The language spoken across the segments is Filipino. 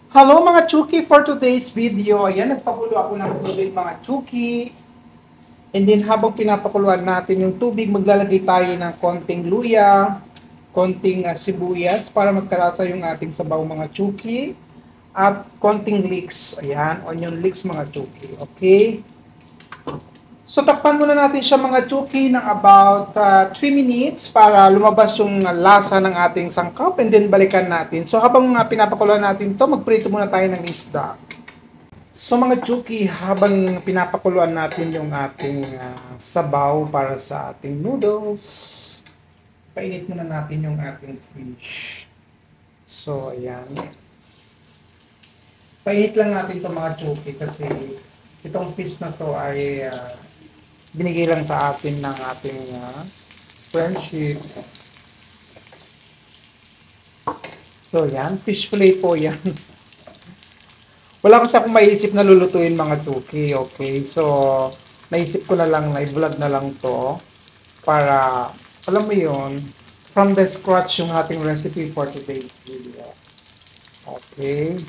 Hello mga Chuki, for today's video, ayan, nagpakulo ako ng tubig mga Chuki. And then habang pinapakuluan natin yung tubig, maglalagay tayo ng konting luya, konting sibuyas para magkalasa yung ating sabaw mga Chuki. At konting leeks, ayan, onion leeks mga Chuki, okay? So takpan muna natin siya mga Chuki ng about 3 minutes para lumabas yung lasa ng ating sangkap and then balikan natin. So habang pinapakuluan natin to, magprito muna tayo ng isda. So mga Chuki, habang pinapakuluan natin yung ating sabaw para sa ating noodles, painit muna natin yung ating fish. So ayan. Painit lang natin to mga Chuki kasi itong fish na to ay binigay lang sa atin ng ating friendship. So yan, fish fillet po yan. Wala kasi akong maiisip na lulutuin mga Chuki, okay? So, naisip ko na lang, na-vlog na lang to para, alam mo yun, from the scratch yung ating recipe for today's video. Okay?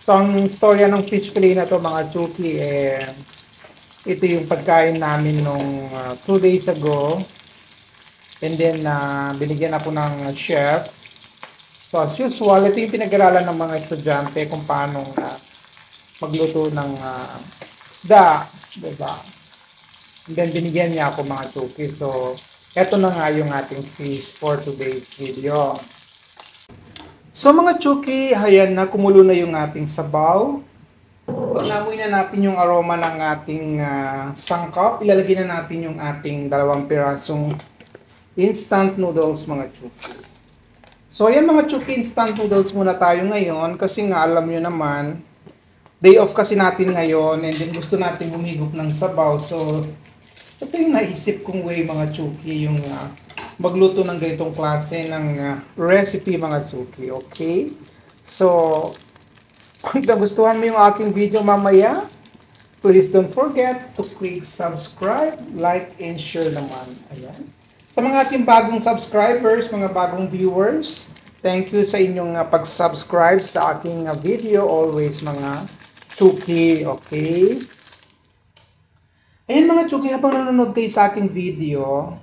So, ang storya ng fish fillet na to mga Chuki, ito yung pagkain namin nung 2 days ago. And then, binigyan ako ng chef. So, as usual, ito yung pinag-aralan ng mga estudyante kung paano magluto ng isda. Diba? And then, binigyan niya ako mga Chuki. So, eto na nga yung ating fish for today's video. So, mga Chuki, ayan na, kumulo na yung ating sabaw. Namoy na natin yung aroma ng ating sangkap. Ilalagay na natin yung ating 2 pirasong instant noodles mga Chuki. So ayan mga Chuki, instant noodles muna tayo ngayon kasi nga alam nyo naman, day off kasi natin ngayon and then gusto natin humigop ng sabaw. So ito yung naisip kong way mga Chuki, yung magluto ng ganitong klase ng recipe mga Chuki, okay? So kung nagustuhan mo yung aking video mamaya, please don't forget to click subscribe, like, and share naman. Ayan. Sa mga ating bagong subscribers, mga bagong viewers, thank you sa inyong pag-subscribe sa aking video. Always mga Chuki, okay? Ayan mga Chuki, habang nanonood kayo sa aking video,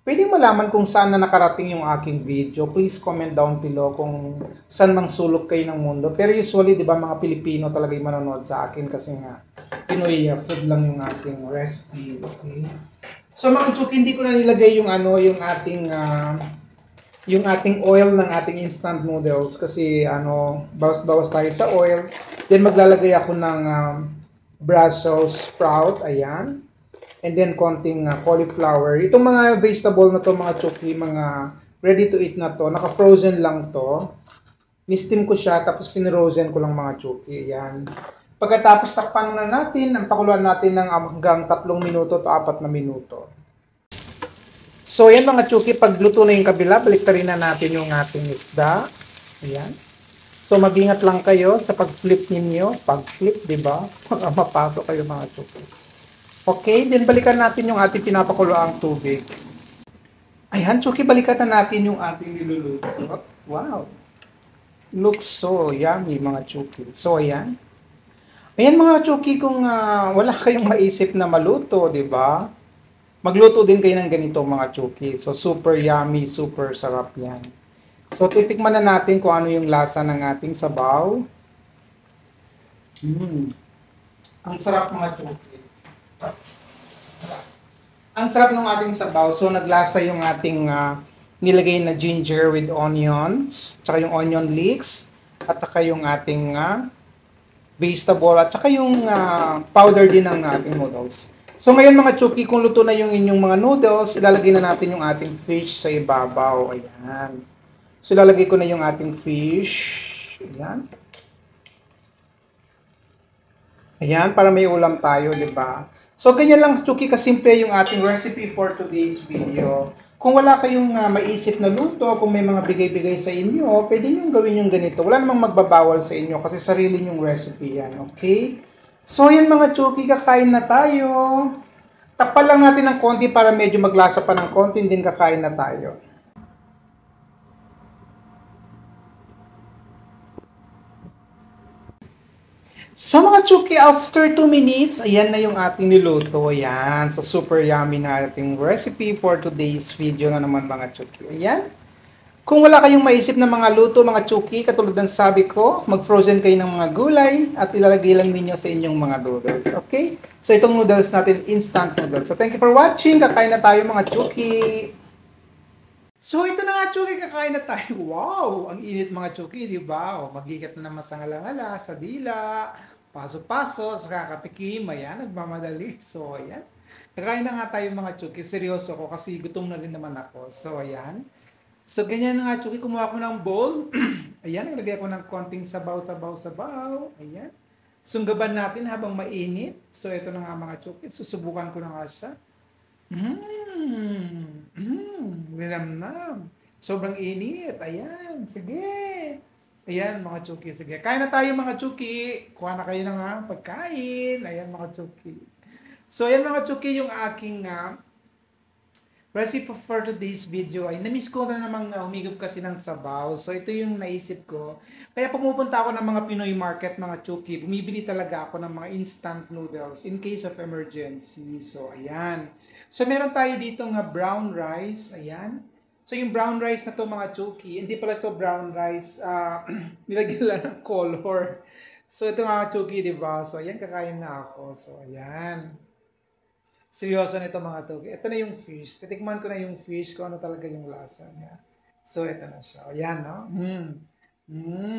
pwedeng malaman kung saan na nakarating yung aking video. Please comment down below kung saan mang sulok kayo ng mundo. Pero usually, di ba, mga Pilipino talaga yung manonood sa akin kasi nga Pinoy food lang yung aking recipe, okay? So mga Chuki, hindi ko na nilagay yung yung ating oil ng ating instant noodles kasi bawas-bawas tayo sa oil. Then maglalagay ako ng Brussels sprout, ayan. And then konting cauliflower. Itong mga vegetable na to mga Chuki, mga ready to eat na to, naka-frozen lang to. Ni-steam ko siya tapos frozen ko lang mga Chuki, ayan. Pagkatapos takpan muna natin, ang pakuluan natin ng hanggang 3 minuto to 4 na minuto. So yan mga Chuki, pagluto na yung kabila, baliktarin na natin yung ating isda. Ayan. So mag-ingat lang kayo sa pag-flip ninyo. Pag-flip, di ba? Baka mapasok kayo mga Chuki. Okay, then balikan natin yung ating pinapakuluang tubig. Ayan Chuki, balikan na natin yung ating niluluto. Wow! Looks so yummy mga Chuki. So ayan. Ayan mga Chuki, kung wala kayong maisip na maluto, di ba? Magluto din kayo ng ganito mga Chuki. So super yummy, super sarap yan. So titikman na natin kung ano yung lasa ng ating sabaw. Ang sarap mga Chuki. Ang sarap ng ating sabaw. So naglasa yung ating nilagay na ginger with onions, tsaka yung onion leeks, at saka yung ating vegetable at saka yung powder din ng ating noodles. So ngayon mga Chuki, kung luto na yung inyong mga noodles, ilalagay na natin yung ating fish sa ibabaw. Ayan. So ilalagay ko na yung ating fish. Ayan. Ayan, para may ulam tayo, di ba? So ganyan lang Chuki kasimple yung ating recipe for today's video. Kung wala kayong maisip na luto, kung may mga bigay-bigay sa inyo, pwede nyo gawin yung ganito. Wala namang magbabawal sa inyo kasi sarili nyong recipe yan, okay? So yan mga Chuki, kakain na tayo. Takpan lang natin ng konti para medyo maglasa pa ng konti, din kakain na tayo. So mga Chuki, after 2 minutes, ayan na yung ating niluto. Ayan. So super yummy na ating recipe for today's video na naman mga Chuki. Ayan. Kung wala kayong maisip na mga luto, mga Chuki, katulad ng sabi ko, mag-frozen kayo ng mga gulay at ilalagay lang ninyo sa inyong mga noodles. Okay? So itong noodles natin, instant noodles. So thank you for watching. Kakain na tayo mga Chuki. So ito na nga Chuki, kakain na tayo. Wow! Ang init mga Chuki, di ba? O, magigat na naman sa ngalangala, sa dila, paso-paso, sa kakatikim, ayan, nagmamadali. So ayan. Kakain na nga tayo mga Chuki. Seryoso ko kasi gutom na rin naman ako. So ayan. So ganyan na nga Chuki, kumuha ko ng bowl. Ayan, naglagay ko ng konting sabaw. Ayan. Sunggaban natin habang mainit. So ito na nga mga Chuki, susubukan ko na nga siya. Linamnam. Sobrang init. Ayan, sige. Ayan mga Chuki, sige. Kain na tayo mga Chuki. Kuha na kayo ng pagkain. Ayan mga Chuki. So ayan mga Chuki, yung aking recipe for today's video ay namiss ko na namang humigop kasi ng sabaw. So ito yung naisip ko. Kaya pumupunta ako ng mga Pinoy market, mga Chuki. Bumibili talaga ako ng mga instant noodles in case of emergency. So ayan. So meron tayo dito nga brown rice. Ayan. So yung brown rice na to mga Chuki, hindi pala ito brown rice. Nilagyan lang ng color. So ito mga Chuki, diba? So ayan, kakain na ako. So ayan. Seryoso na ito mga Chuki. Ito na yung fish. Titikman ko na yung fish kung ano talaga yung lasa niya. So ito na siya. Ayan, no?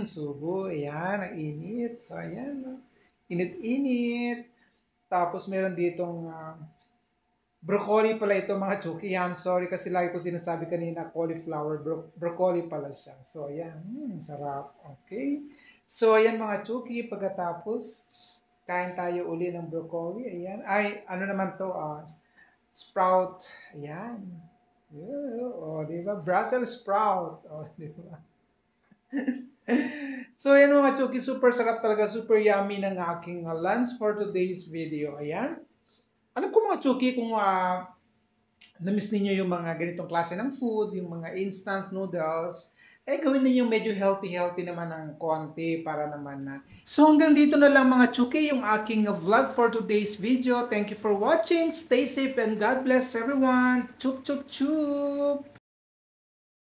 Subo. Ayan, ang init. So ayan, no? Init-init. Tapos meron ditong broccoli pala ito mga Chuki. I'm sorry kasi lagi ko sinasabi kanina cauliflower. Broccoli pala siya. So ayan, sarap. Okay. So ayan mga Chuki, pagkatapos kain tayo uli ng broccoli. Ayan. Ay, ano naman to? Sprout. Ayan. O, di ba? Brussels sprout. O, di ba? So, ayan mga Chuki. Super sarap talaga. Super yummy ng aking lunch for today's video. Ayan. Alam ko mga Chuki kung na-miss ninyo yung mga ganitong klase ng food, yung mga instant noodles, gawin ninyo medyo healthy naman ng konti para naman na. So hanggang dito na lang mga Chuki yung aking vlog for today's video. Thank you for watching. Stay safe and God bless everyone. Chup chup chup.